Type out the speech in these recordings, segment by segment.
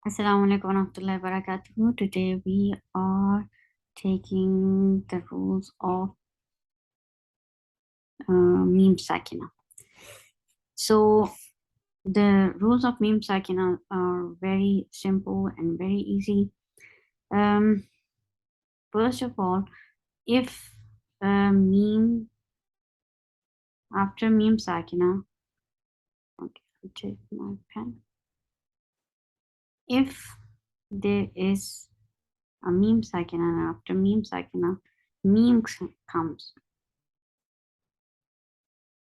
Assalamu alaikum warahmatullahi wabarakatuh. Today we are taking the rules of Meem Sakinah. So the rules of Meem Sakinah are very simple and very easy. Um, First of all, if Meem after Meem Sakinah, okay, I'll take my pen. If there is a Meem Sakinah and after Meem Sakinah, Meem comes,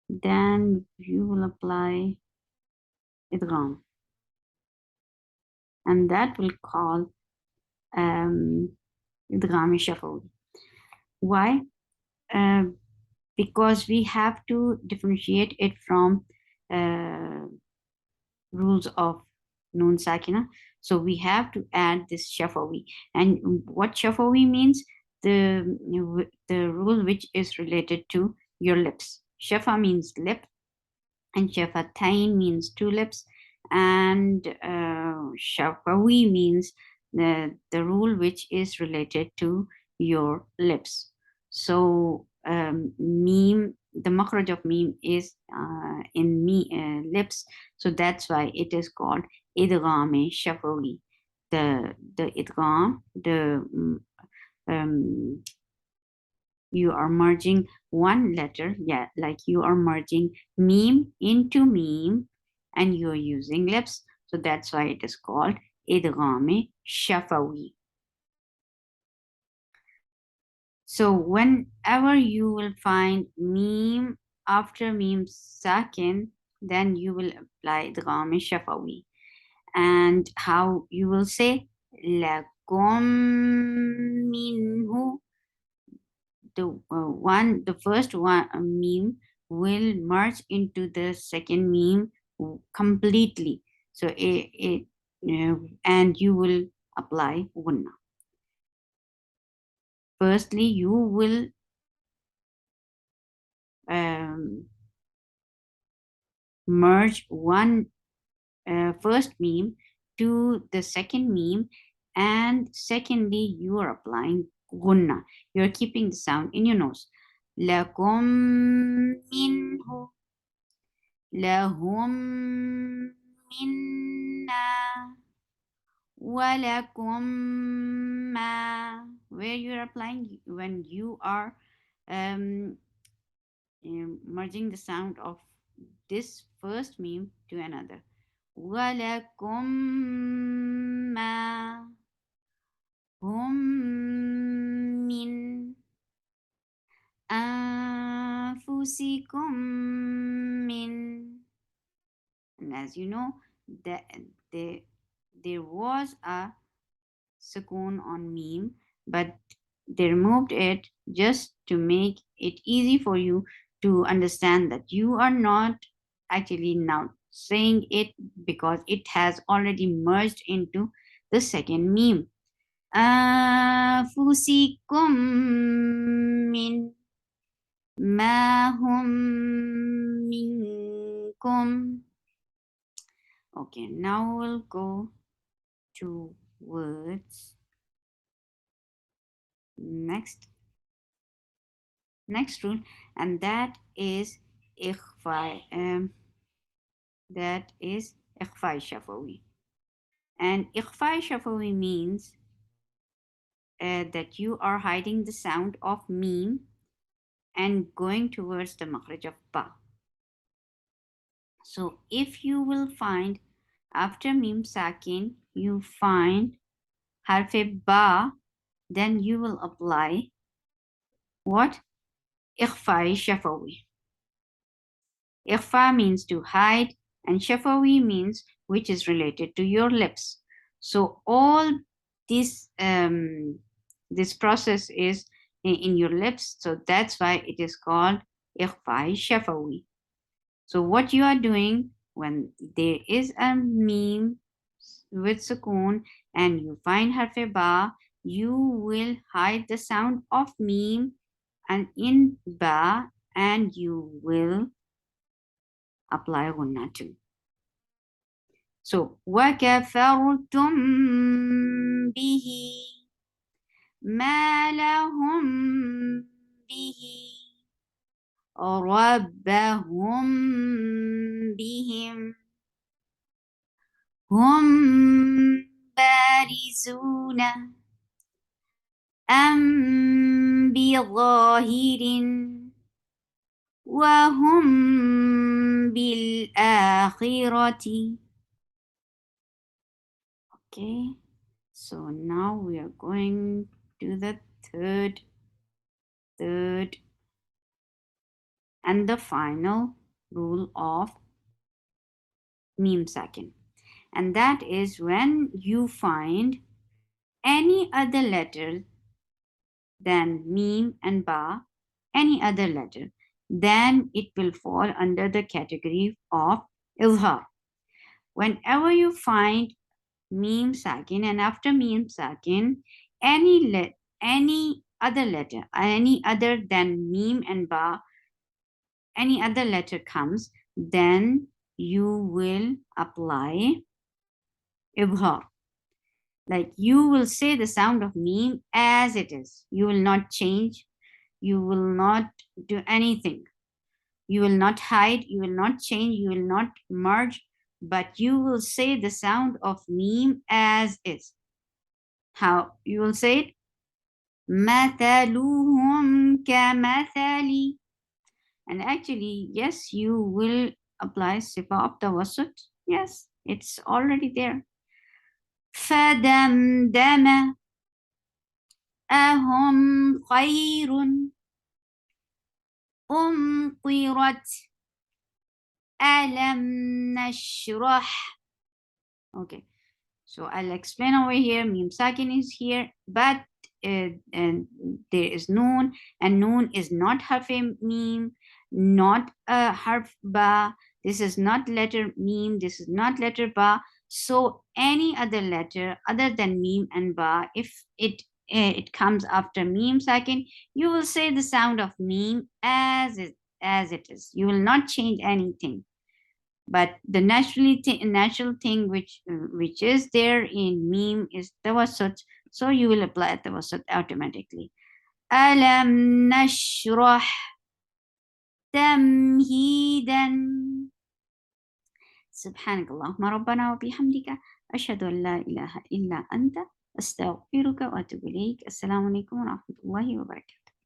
then you will apply idgham, and that will call idgham shafawi. Why? Uh, because we have to differentiate it from uh, rules of Noon Sakina. So we have to add this shafawi. And what shafawi means? The rule which is related to your lips. Shafa means lip, and shafatain means two lips, and shafawi means the rule which is related to your lips. So Meem, the makhraj of Meem is in lips, so that's why it is called idgham shafawi. The idgham, um, you are merging one letter, yeah, like you are merging Meem into Meem, and you're using lips, so that's why it is called idgham shafawi. So whenever you will find Meem after Meem sakin, then you will apply idgham shafawi. And how you will say lakum minhu, the first one Meem will merge into the second Meem completely. So and you will apply gunna. Firstly, you will merge one first Meem to the second Meem, and secondly, you are applying gunna. You're keeping the sound in your nose. Lakum minhu, lahum minna, walakum ma. Where you're applying when you are um, merging the sound of this first Meem to another. وَلَكُمْ مَا هُمْ مِنْ أَنفُسِكُمْ مِنْ. And as you know, that there was a sukoon on Meem, but they removed it just to make it easy for you to understand that you are not actually now saying it, because it has already merged into the second Meem. أنفسكم من ما هم منكم. Okay, now we'll go to words. Next rule, and that is ikhfa. That is ikhfa shafawi. And ikhfa shafawi means that you are hiding the sound of Meem and going towards the makhraj of ba. So if you will find after Meem sakin, you find harfe ba, then you will apply what? Ikhfa shafawi. Ikhfa means to hide, and shafawi means which is related to your lips. So all this this process is in your lips, so that's why it is called ikhfa shafawi. So what you are doing when there is a Meem with sukoon and you find harfe ba, you will hide the sound of Meem and in ba, and you will apply gunna too. So وَكَفَرْتُمْ بِهِ ما لهم به ربهم بهم هم بارزون أم بظاهر وهم بالآخرة. Okay, so now we are going to the third and the final rule of Meem Sakin, and that is when you find any other letter than Meem and Ba, any other letter, then it will fall under the category of Izhar. Whenever you find Meem Sakin and after Meem Sakin, any other letter, any other than Meem and Ba, any other letter comes, then you will apply Ibhar. Like you will say the sound of Meem as it is. You will not change. You will not do anything. You will not hide. You will not change. You will not merge. But you will say the sound of Meem as is. How you will say it? مثلهم كمثل. And actually, yes, you will apply sifa of tawassut. Yes, it's already there. فدمدم أهم خير أمطرت ألم نشرح. Okay, so I'll explain over here. Mim Sakin is here, but and there is noon, and noon is not harf mim, not a harf ba. This is not letter mim. This is not letter ba. So any other letter other than mim and ba, if it comes after mim Sakin, you will say the sound of mim as it is. You will not change anything. But the natural thing which is there in Meem is tawassut, so you will apply tawassut automatically. Alam nashrah tamhidan. سبحانك اللهم ربنا وبحمدك أشهد أن لا إله إلا أنت أستغفرك وأتوب إليك. السلام عليكم ورحمة الله وبركاته.